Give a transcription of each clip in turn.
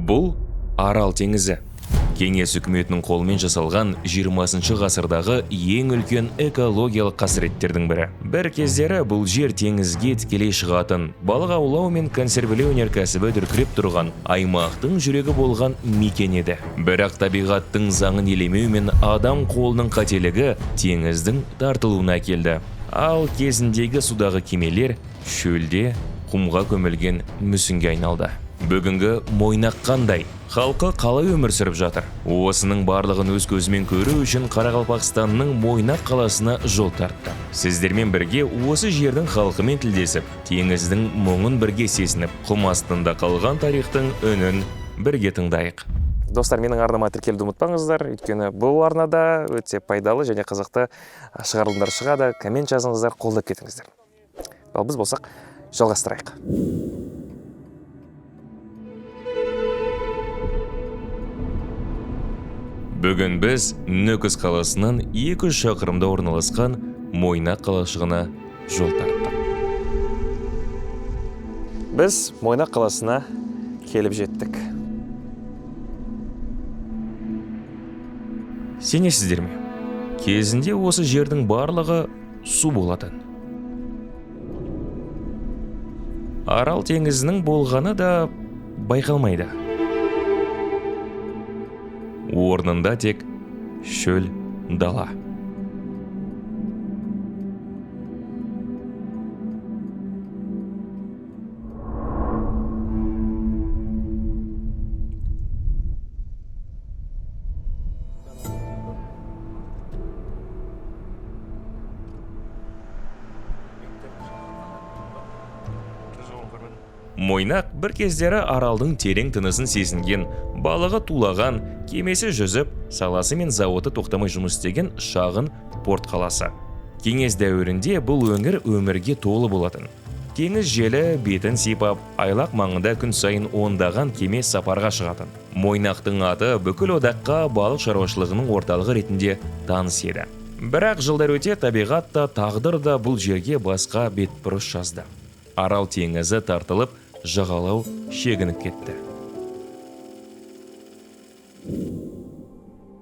Бұл Арал теңізі. Кеңес үкіметінің қолымен жасалған 20 ғасырдағы ең үлкен экологиялық қасіреттердің бірі. Бір кездері бұл жер теңізге тікелей шығатын, балық аулау мен консервілеу өнеркәсібі дүркіреп тұрған аймақтың жүрегі болған мекен еді. Бірақ табиғаттың заңын елемеу мен адам қолының қателігі теңіздің тартылуына әкелді. Ал кезіндегі судағы кемелер шөлде құмға көмілген мүсінге айналды. Бүгінгі Мойнақ қандай? Халқы қалай өмір сүріп жатыр? Осының барлығын өз көзімен көру үшін Қарақалпақстанның Мойнақ қаласына жол тартты. Сіздермен бірге осы жердің халқымен тілдесіп, теңіздің мұңын бірге сезініп, құм астында қалған тарихтың үнін бірге тыңдайық. Достар, менің арнама тіркелуді ұмытпаңыздар, өйткені бұл арнада өте пайдалы және қызықты шығарылымдар шығады. Коммент жазыңыздар, қолдап кетіңіздер. Ал біз болсақ, жалғастырайық. Бүгін біз Нөкіс қаласынан 200 шақырымда орналасқан Мойнақ қалашығына жол тарттық. Біз Мойнақ қаласына келіп жеттік. Сенесіздер ме? Кезінде осы жердің барлығы су болатын. Арал теңізінің болғаны да байқалмайды. Орнында тек шөл, дала. Мойнақ бір кездері аралдың терең тынысын сезінген, балығы тулаған, кемесі жүзіп, саласы мен зауыты тоқтамай жұмыс істеген шағын порт қаласы. Кеңес дәуірінде бұл өңір өмірге толы болатын. Теңіз желі бетін сипап, айлақ маңында күн сайын ондаған кеме сапарға шығатын. Мойнақтың аты бүкіл одаққа балық шаруашылығының орталығы ретінде таныс еді. Бірақ жылдар өте табиғат та, тағдыр да бұл жерге басқа бетбұрыс жазды. Арал теңізі тартылып, жағалау шегініп кетті.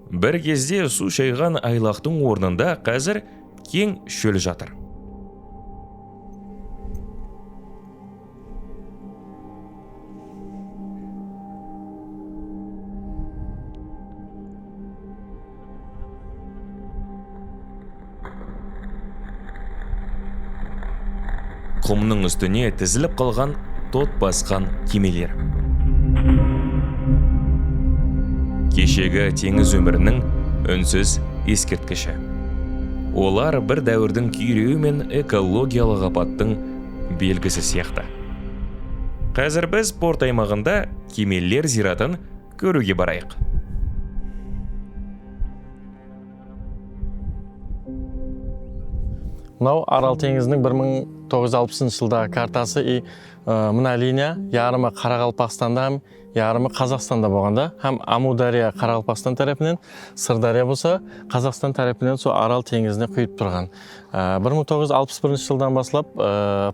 Бір кезде су шайған айлақтың орнында қазір кең шөл жатыр. Құмның үстіне тізіліп қалған тот басқан кемелер. Кешегі теңіз өмірінің үнсіз ескерткіші. Олар бір дәуірдің күйреуі мен экологиялық апаттың белгісі сияқты. Қазір біз порт аймағында кемелер зиратын көруге барайық. Мынау Арал теңізінің 1960 жылдағы картасы и мына линия ярымы Қарақалпақстанда, ярымы Қазақстанда болғанда, һәм Амудария Қарақалпақстан тарапынан, Сырдария болса Қазақстан тарапынан сол Арал теңізіне құйып тұрған. 1961 жылдан басылап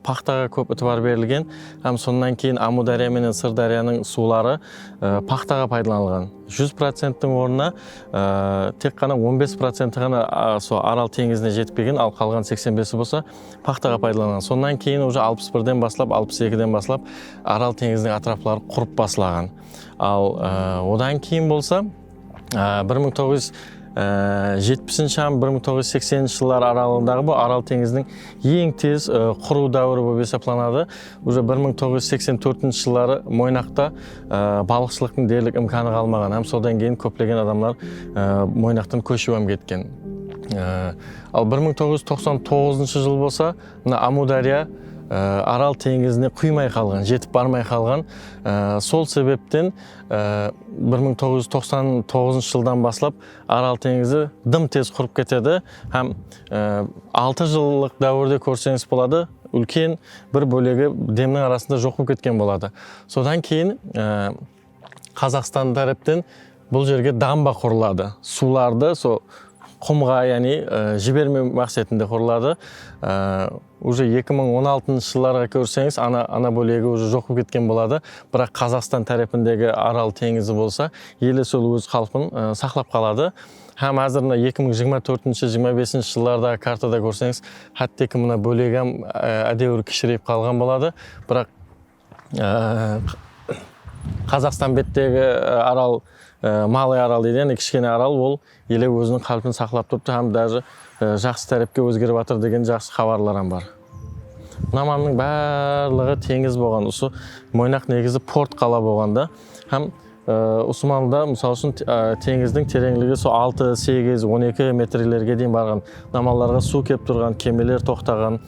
пақтаға көп ітібар берілген, һәм сондан кейін Амудария мен Сырдарияның сулары пақтаға пайдаланылған. 100%-тің орнына тек қана 15% ғана сол Арал теңізіне жетпеген, ал қалған 85-і болса пақтаға пайдаланған. Сондан кейін уже 61-ден басылап, 62-ден басылап Арал теңізінің атраплары құрып басылаған. Ал одан кейін болса 1970-1980 жылдар аралығындағы бұл Арал теңізінің ең тез құру дәуірі болып есептелінеді. Уже 1984 жылдары Мойнақта балықшылықтың дерлік имканы қалмаған. Һәм содан кейін көптеген адамдар Мойнақтан көшіп кеткен. Ал 1999 жыл болса, Амудария Арал теңізіне құймай қалған, жетіп бармай қалған. Сол себептен 1999 жылдан басылап Арал теңізі дым тез құрып кетеді. Һәм 6 жылдық дәуірде көрсеңіз болады, үлкен бір бөлігі демнің арасында жоқ болып кеткен болады. Содан кейін Қазақстан тарапынан бұл жерге дамба құрылады. Суларды құмға яғни жібермеу мақсатында құрылады. Уже 2016 жылларға көрсеңіз, ана бөлегі уже жоқ болып кеткен болады. Бірақ Қазақстан тарапындегі Арал теңізі болса, елі сол өз қалпын сақлап қалады. Һәм әзірна 2024-25 жылларда картада көрсеңіз, хәттеки мына бөлегім әдеуір кішірейіп қалған болады. Бірақ Қазақстан беттегі арал, Малый арал деген кішкене арал, ол елі өзінің қалпын сақлап тұрды, һәм даже жақсы тәріпке өзгеріп жатыр деген жақсы хабарларым бар. Наманның барлығы теңіз болған, осы Мойнақ негізі порт қала болғанда, һәм Усманлыда мысалы үшін теңіздің тереңлігі 6, 8, 12 метрлерге дейін барған. Намаларға су кеп тұрған, кемелер тоқтаған.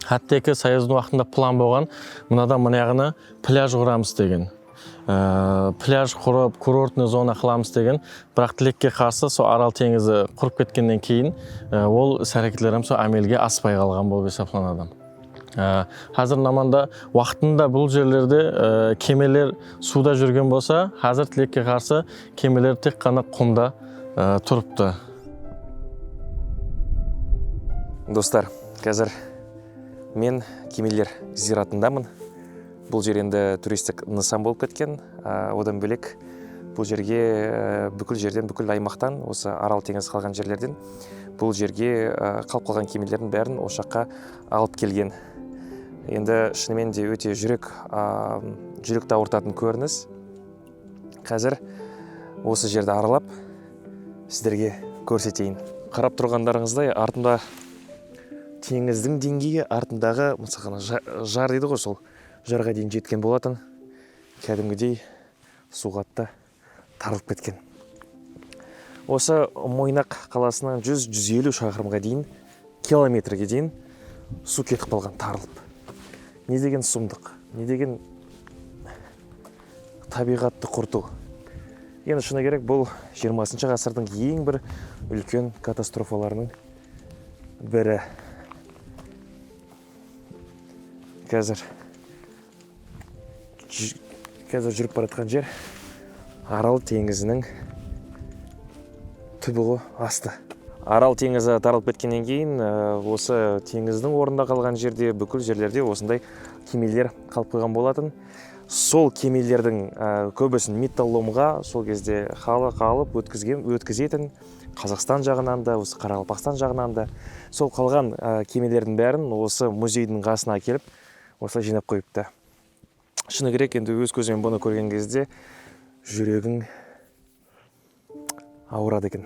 Хәттекі Союздың уақытында план болған, мынада мұнағына пляж құрамыз деген. Пляж құрып, курортный зона қыламыз деген. Бірақ тілекке қарсы Арал теңізі құрып кеткеннен кейін ол іс-әрекетлерім әмелге аспай қалған болып есептелінеді. Қазір наманда уақытында бұл жерлерде кемелер суда жүрген болса, қазір тілекке қарсы кемелер тек қана құмда тұрыпты. Достар, қазір мен кемелер зиратындамын. Бұл жер енді туристік нысан болып кеткен. Одан бөлек бұл жерге бүкіл жерден, бүкіл аймақтан, осы Арал теңізі қалған жерлерден бұл жерге қалып қалған кемелердің бәрін ошаққа алып келген. Енді шынымен де өте жүректі ауыртатын көрініс. Қазір осы жерді аралап сіздерге көрсетейін. Қарап тұрғандарыңыздай, артында теңіздің деңгейі, артындағы мысалға жар дейді ғой, сол жарға дейін жеткен болатын. Кәдімгідей суғатта тарылып кеткен. Осы Мойнақ қаласынан 100-150 шақырымға дейін, километрге дейін су кетіп қалған, тарылып. Не деген сұмдық, не деген табиғатты құрту. Енді шыны керек, бұл 20 ғасырдың ең бір үлкен катастрофаларының бірі. Қазір жүріп баратқан жер Арал теңізінің түбі асты. Арал теңізі таралып кеткеннен кейін, осы теңіздің орнында қалған жерде, бүкіл жерлерде осындай кемелер қалып қойған болатын. Сол кемелердің көбісін металломға сол кезде халық алып өткізетін, Қазақстан жағынан да, осы Қарақалпақстан жағынан да, сол қалған кемелердің бәрін осы музейдің қасына келіп, осылай жинап қойыпты. Шыны керек, енді өз көзімен бұны көрген кезде жүрегің ауырады екен.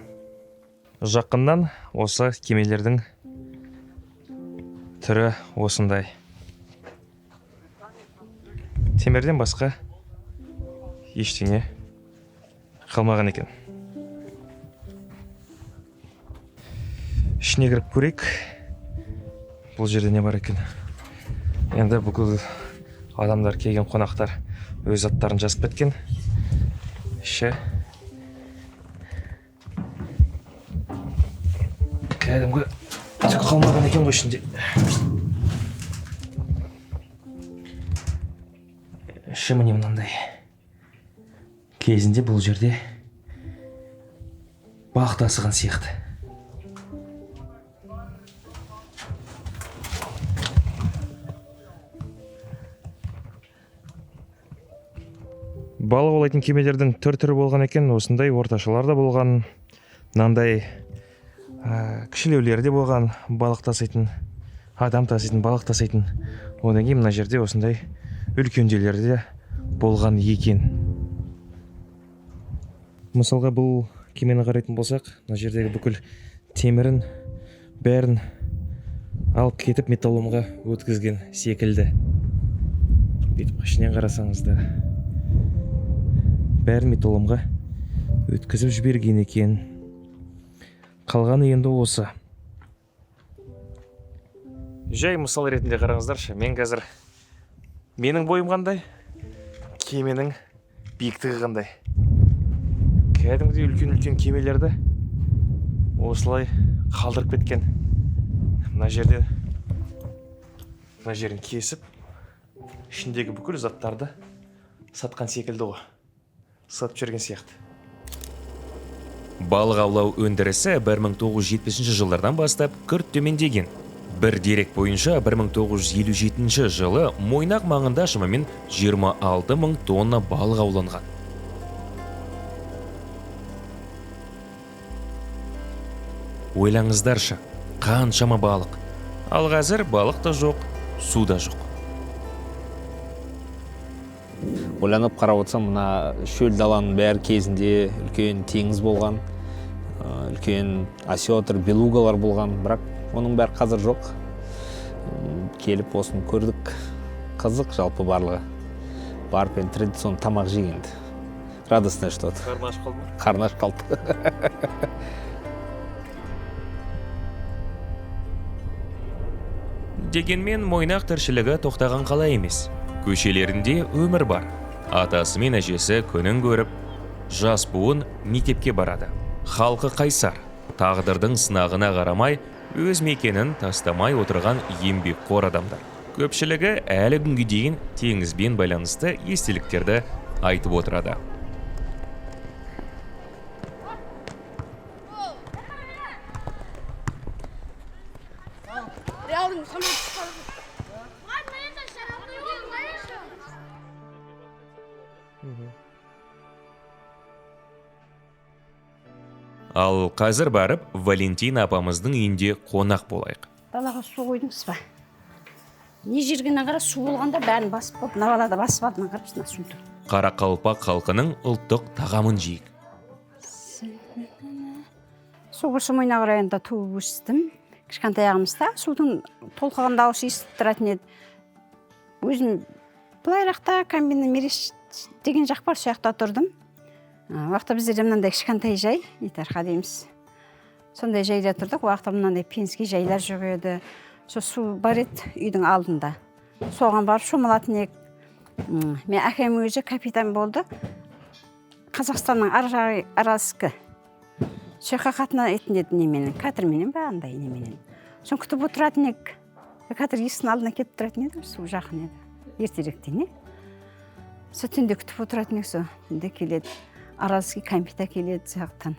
Жақыннан осы кемелердің түрі осындай. Темірден басқа ештеңе қалмаған екен. Ішіне кіріп көрейік. Бұл жерде не бар екен? Енді бүкіл адамдар, келген қонақтар өз аттарын жазып кеткен. Іші кәдімгі түк қалмаған екен ғой ішінде. Іші міне мынандай. Кезінде бұл жерде балық тасыған сияқты. Балық аулайтын кемелердің түр-түрі болған екен, осындай орташалар да болған, мынандай кішілеулері де болған, балық таситын, адам таситын, балық таситын. Одан кейін мына жерде осындай үлкенделері де болған екен. Мысалға бұл кемені қарайтын болсақ, мына жердегі бүкіл темірін бәрін алып кетіп металломға өткізген секілді. Бүйтіп ішінен қарасаңызда бәрін металломға өткізіп жіберген екен. Қалғаны енді осы. Жай мысал ретінде қараңыздаршы, мен қазір менің бойым қандай, кеменің биіктігі қандай. Кәдімгідей үлкен-үлкен кемелерді осылай қалдырып кеткен. Мына жерден мына жерін кесіп, ішіндегі бүкіл заттарды сатқан секілді ғой. Сатып жүрген сияқты. Балық аулау өндірісі 1970 жылдардан бастап күрт төмендеген. Бір дерек бойынша 1957 жылы Мойнақ маңында шамамен 26 мың тонна балық ауланған. Ойлаңыздаршы, қаншама балық. Ал қазір балық та жоқ, су да жоқ. Ойланып қарап отырсам, мына шөл даланың бәрі кезінде үлкен теңіз болған, үлкен осетр, белугалар болған, бірақ оның бәрі қазір жоқ. Келіп осыны көрдік, қызық жалпы барлығы. Барып енді традиционный тамақ жегенді. Радостное что-то. Қарны аш қалды ма? Қарны аш қалды. Дегенмен Мойнақ тіршілігі тоқтаған қала емес. Көшелерінде өмір бар. Атасы мен әжесі күнін көріп, жас буын мектепке барады. Халқы қайсар, тағдырдың сынағына қарамай, өз мекенін тастамай отырған еңбекқор адамдар. Көпшілігі әлі күнге дейін теңізбен байланысты естеліктерді айтып отырады. Ал қазір барып, Валентина апамыздың үйінде қонақ болайық. Далаға су қойдыңыз ба? Не жергеннен қара су болғанда бәрін басып болып, навалада басып алдынан қарапсына суды. Қарақалпақ халқының ұлттық тағамын жейік. Соғысы Мойнақ районында туып өстім. Кішкентай ағымызда судың толқыған дауысы естіліп тұратын еді. Өзім былайрақта комбина мереш деген жақ бар, сояқта тұрдым. Уақытта біздерде мынандай кішкентай жай, итарқа дейміз. Сондай жайда тұрдық, уақытта мынандай пенске жайлар жоқ еді. Сол су бар еді үйдің алдында. Соған барып шомылатын ек. Мен әкем өзі капитан болды. Қазақстанның арасқы. Сояққа қатынайтын еді неменен, катерменен ба андай неменен. Сон күтіп отыратын ек. Катер есіктің алдына келіп тұратын еді, су жақын еді. Ертеректен, не? Сол түнде күтіп отыратын ек, сол түнде келеді. Аралский компьютер келеді жақтан.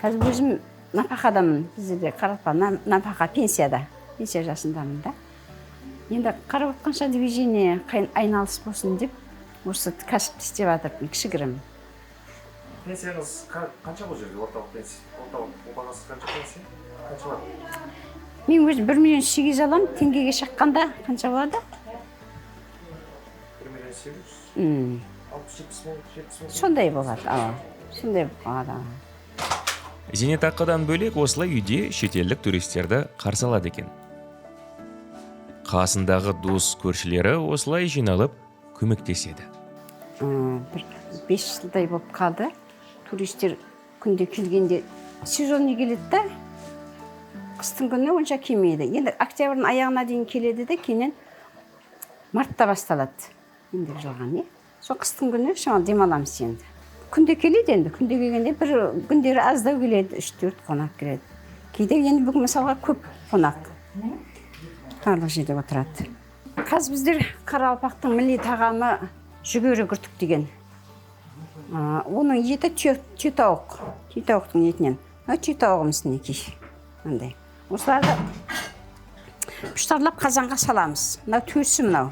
Қазір өзім напақадамын. Біздерде қарапа напақа пенсияда. Пенсия жасындамын да. Енді қарап отқанша движение айналыс болсын деп, осы кәсіпті істеп жатырмын, кішігірім. Пенсияңыз қанша бұл жерде? Орталық пенсия? Орталық бағасы қанша пенсия? Қанша бар? Мен өзім 1 миллион 800 аламын, теңгеге шаққанда қанша болады? 1 миллион 800? 60-70 мың? Сондай болады, сондай болады. Зейнетақыдан бөлек осылай үйде шетелдік туристерді қарсы алады екен. Қасындағы дос көршілері осылай жиналып көмектеседі. 5 жылдай болып қалды. Туристер күнде келгенде сезонный келеді да, қыстың күні онша келмейді. Енді октябрьдің аяғына дейін келеді де, кейіннен мартта басталады. Енді жылған, не? Сол қыстың күні шамал демаламыз енді. Күнде келеді енді, күнде келгенде бір күндері аздау келеді, 3-4 қонақ келеді. Кейде енді бүгін мысалға көп қонақ. Барлық жерде отырады. Қазір біздер Қарақалпақтың милли тағамы жүгері күртік деген. Оның еті түйетауық. Түйетауықтың етінен. Түйетауығымыз мінекей. Андай. Осыларды пұштарлап қазанға саламыз. Мынау төсі мынау.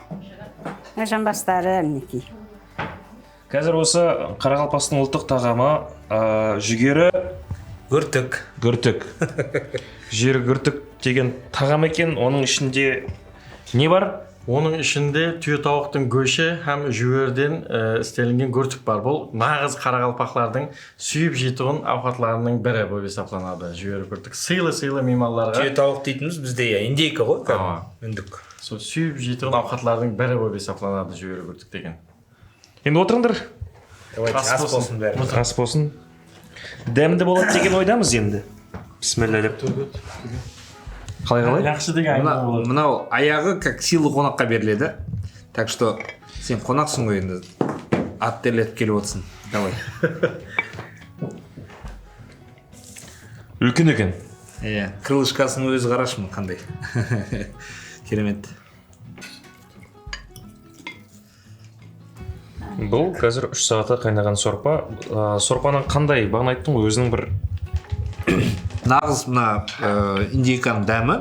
Жамбастары мінекей. Қазір осы Қарақалпақтың ұлттық тағамы жүгері Күртік. күртік. Жер күртік деген тағам екен, оның ішінде не бар? Оның ішінде түйетауықтың көші һәм жүгерден істелінген күртік бар. Бұл нағыз қарақалпақлардың сүйіп жетуін ауқатларының бірі болып есептелінеді. Жүгері күртік сыйлы меймандарға. Түйетауық дейтініміз бізде индейка ғой, үндік. Сол сүйіп жетуін ауқатлардың бірі болып есептелінеді жүгері күртік деген. Енді отырыңдар. Ас болсын бәрі. Ас болсын. Дәмді болады деген ойдамыз енді. Бисмилля деп. Қалай? Жақсы деген айналу болады. Мынау аяғы как сыйлы қонаққа беріледі. Так что сен қонақсың ғой енді. Ат терлетіп келіп отырсың. Давай. Үлкен екен. Крылышкасын өзі қарашмын қандай. Керемет. Бұл қазір 3 сағатта қайнаған сорпа. Сорпаның қандай? Бағана айттың ғой, өзінің бір Нағыз мына индейканың дәмі,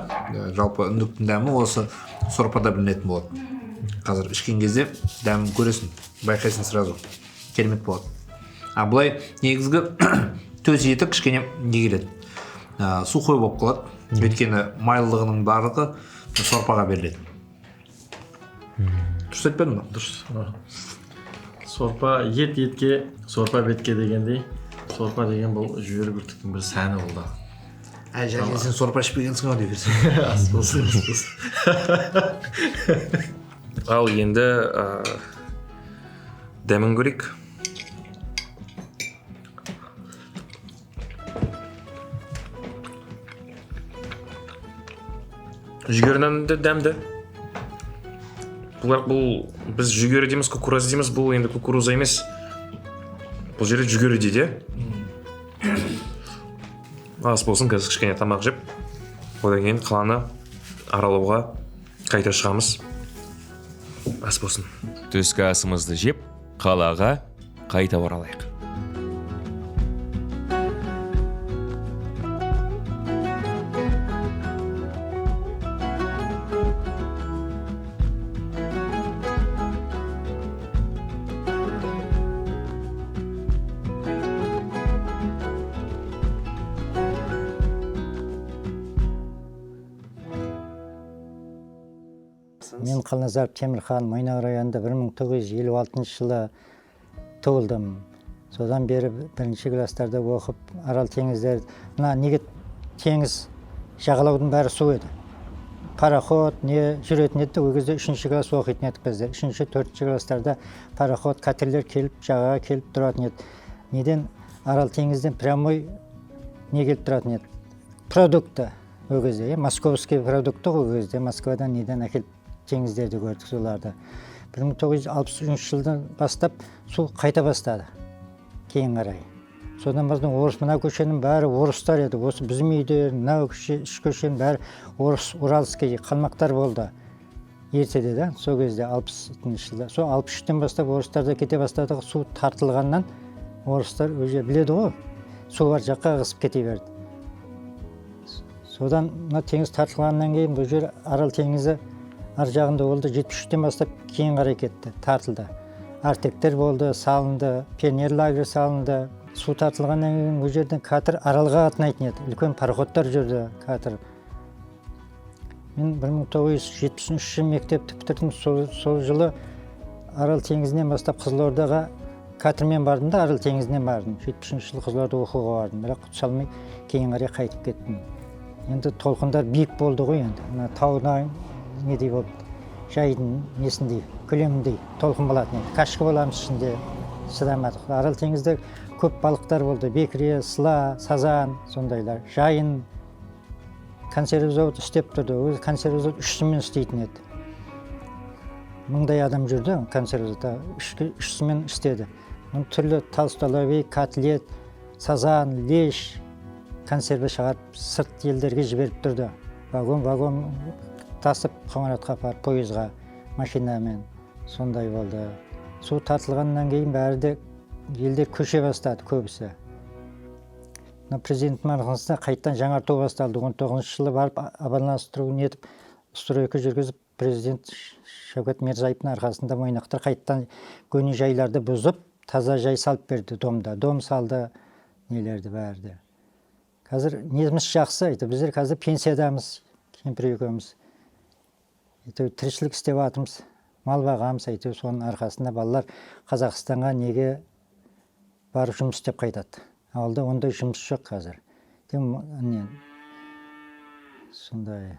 жалпы үндіктің дәмі осы сорпада білінетін болады. Қазір ішкен кезде дәмін көресің, байқайсың сразу. Керемет болады. Бұлай негізгі төс еті кішкене не келеді? Сухой болып қалады. Өйткені майлылығының барлығы сорпаға беріледі. Дұрыс айтпадым ба? Дұрыс. Сорпа етке, сорпа бетке дегендей, сорпа деген бұл жүйелі бүртіктің бір сәні болды. Және сен сорпа ішпегенсің ау деп берсің. Ас болсын. Ал енді дәмін көрейік. Жүгерінің дәмді. Бұл біз жүгері дейміз, кукуруза дейміз, бұл енді кукуруза емес. Бұл жерде жүгері дейді. Ас болсын, қазір кішкене тамақ жеп, одан кейін қаланы аралауға қайта шығамыз. Ас болсын. Түскі асымызды жеп, қалаға қайта оралайық. Мен Қалназаров Темірхан Мойнақ районында 1956 жылы туылдым. Содан бері бірінші класстарда оқып, Арал теңіздер, мына неге теңіз жағалаудың бәрі су еді. Пароход не жүретін еді, ол кезде 3-ші класс оқитын едік біздер. 3-ші, 4-ші класстарда пароход, катерлер келіп, жағаға келіп тұратын еді. Неден Арал теңізден прямой не келіп тұратын еді? Продукты ол кезде, московский продукты ол кезде, Москвадан неден әкеліп теңіздерді көрдік соларды. 1963 жылдан бастап су қайта бастады кейін қарай. Содан біздің орыс, мына көшенің бәрі орыстар еді. Осы біздің үйдер, мына көше, үш көшенің бәрі орыс, уральский қалмақтар болды. Ертеде да, сол кезде 60 жылда. Сол 63-тен бастап орыстар да кете бастады. Су тартылғаннан орыстар өже біледі ғой. Су бар жаққа ағысып кете берді. Содан мына теңіз тартылғаннан кейін бұл жер Арал теңізі ар жағында болды. 73-тен бастап кейін қарай кетті, тартылды. Артектер болды, салынды, пионер лагері салынды. Су тартылғаннан кейін бұл жерден катер Аралға қатынайтын еді. Үлкен пароходтар жүрді, катер. Мен 1973 мектепті бітірдім. Сол жылы Арал теңізінен бастап Қызылордаға катермен бардым да, Арал теңізінен бардым. 73 жылы Қызылорда оқуға бардым. Бірақ құт салмай кейін қарай қайтып кеттім. Енді толқындар биік болды ғой енді. Мына тауда недей болды, жайдың несіндей, көлеміндей толқын болатын еді. Қашқы боламыз ішінде, шыдамадық. Арал теңізде көп балықтар болды. Бекіре, сыла, сазан, сондайлар. Жайын консерві зауыты істеп тұрды. Өзі консерві зауыты 3-сімен істейтін еді. Мыңдай адам жүрді консерві зауыты, 3-сімен істеді. Түрлі толстоловый, котлет, сазан, леш, консерві шығарып, сырт елдерге жіберіп тұрды. Вагон тасып, қоңыратқа апарып, пойызға, машинамен, сондай болды. Су тартылғаннан кейін бәрі де елдер көше бастады, көбісі. Президент марқасында қайттан жаңарту басталды. 19 жылы барып, абаланстыру нетіп, стройка жүргізіп, президент Шәукет Мирзаевтың арқасында Мойнақтар қайттан көне жайларды бұзып, таза жай салып берді домда. Дом салды, нелерді бәрді. Қазір неміз жақсы, біздер қазір пенсиядамыз, кемпір екеуміз. Тіршілік істеп атымыз, мал бағамыз, соның арқасында балалар Қазақстанға неге барып жұмыс істеп қайтады. Ауылда ондай жұмыс жоқ қазір. Сондай.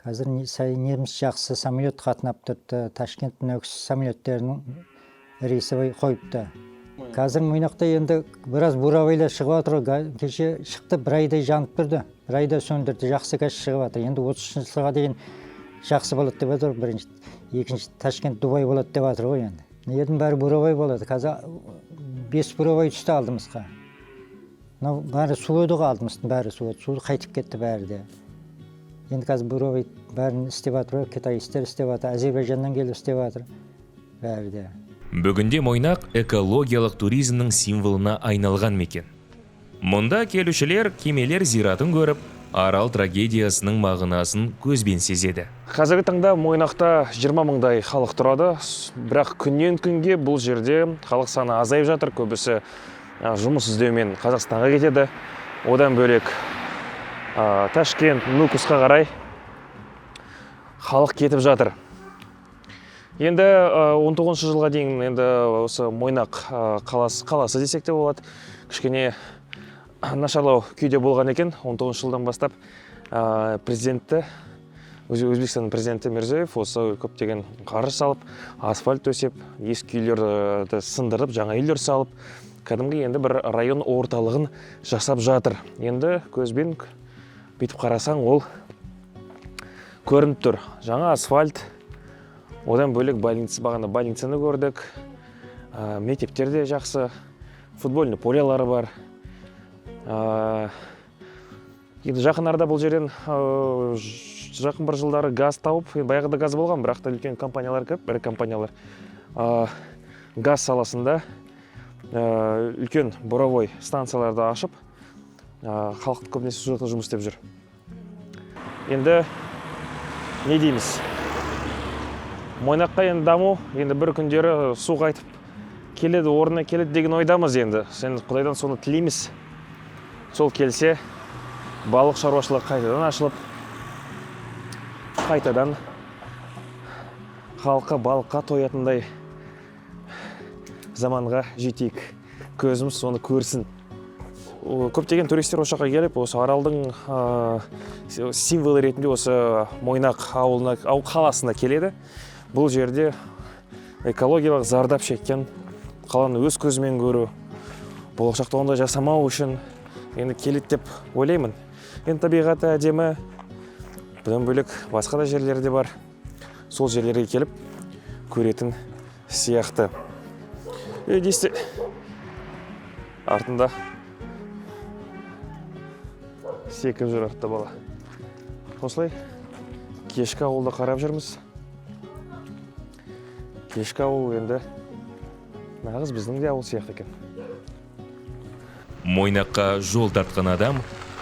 Қазір неміз жақсы самолет қатынап тұрды, Ташкенттің өксіз самолеттерінің рейсі қойыпты. Қазір Мойнақта енді біраз буравайлар шығып отыр. Кеше шықты, бір айдай жанып тұрды. Бір айда сөндірді, жақсы кәш шығып отыр. Енді 30 жылға дейін жақсы болады деп отыр. Бірінші, екінші Ташкент, Дубай болады деп отыр ғой енді. Неден бәрі буравай болады. Қазір 5 буравай түсті алдымызға. Бәрі су өді алдымыздың, бәрі су өді. Суы қайтып кетті бәрі де. Енді қазір буравай бәрін істеп отыр. Китайстар істеп отыр, Азербайжаннан келіп істеп отыр. Бәрі де. Бүгінде Мойнақ экологиялық туризмнің символына айналған мекен. Мұнда келушілер кемелер зиратын көріп, арал трагедиясының мағынасын көзбен сезеді. Қазіргі таңда Мойнақта 20 мыңдай халық тұрады, бірақ күннен күнге бұл жерде халық саны азайып жатыр. Көбісі жұмыс іздеумен Қазақстанға кетеді. Одан бөлек Ташкент, Нукусқа қарай халық кетіп жатыр. Енді 19 жылға дейін енді осы Мойнақ қаласы десек те болады. Кішкене нашарлау күйде болған екен. 19 жылдан бастап президенті, Өзбекстанның президенті Мирзиёев осы көптеген қаржы салып, асфальт төсеп, ескі үйлерді сындырып, жаңа үйлер салып, кәдімгі енді бір район орталығын жасап жатыр. Енді көзбен бүйтіп қарасаң, ол көрініп тұр. Жаңа асфальт, одан бөлек больницаны көрдік, мектептерде жақсы, футбольный полялары бар. Енді жақын арада бұл жерден жақын бір жылдары газ тауып, баяғыда газ болған, бірақ та үлкен компаниялар көп, ірі компаниялар газ саласында үлкен буровой станцияларды ашып, халықты көбінесе су жақта жұмыс істеп жүр. Енді не дейміз? Мойнаққа енді даму, енді бір күндері су қайтып келеді, орнына келеді деген ойдамыз енді. Енді Құдайдан соны тілейміз. Сол келсе, балық шаруашылығы қайтадан ашылып, қайтадан халыққа балыққа тоятындай заманға жетейік. Көзіміз соны көрсін. Көптеген туристер осы жаққа келіп, осы аралдың символы ретінде осы Мойнақ қаласына келеді. Бұл жерде экологиялық зардап шеккен қаланы өз көзімен көру, болашақта онда жасамау үшін енді келеді деп ойлаймын. Енді табиғаты әдемі, бұдан бөлек басқа да жерлерде бар. Сол жерлерге келіп көретін сияқты. Дейсте артында секіп жүр артта бала. Осылай кешкі ауылда қарап жүрміз. Кешкі ауыл енді нағыз біздің де ауыл сияқты екен. Мойнаққа жол тартқан адам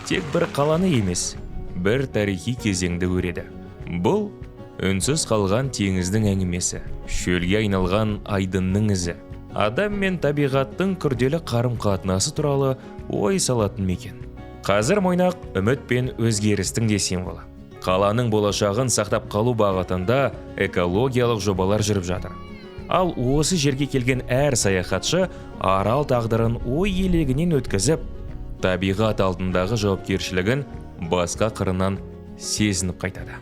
тек бір қаланы емес, бір тарихи кезеңді көреді. Бұл үнсіз қалған теңіздің әңгімесі, шөлге айналған айдынның ізі, адам мен табиғаттың күрделі қарым-қатынасы туралы ой салатын мекен. Қазір Мойнақ үміт пен өзгерістің де символы. Қаланың болашағын сақтап қалу бағытында экологиялық жобалар жүріп жатыр. Ал осы жерге келген әр саяхатшы арал тағдырын ой елегінен өткізіп, табиғат алдындағы жауапкершілігін басқа қырынан сезініп қайтады.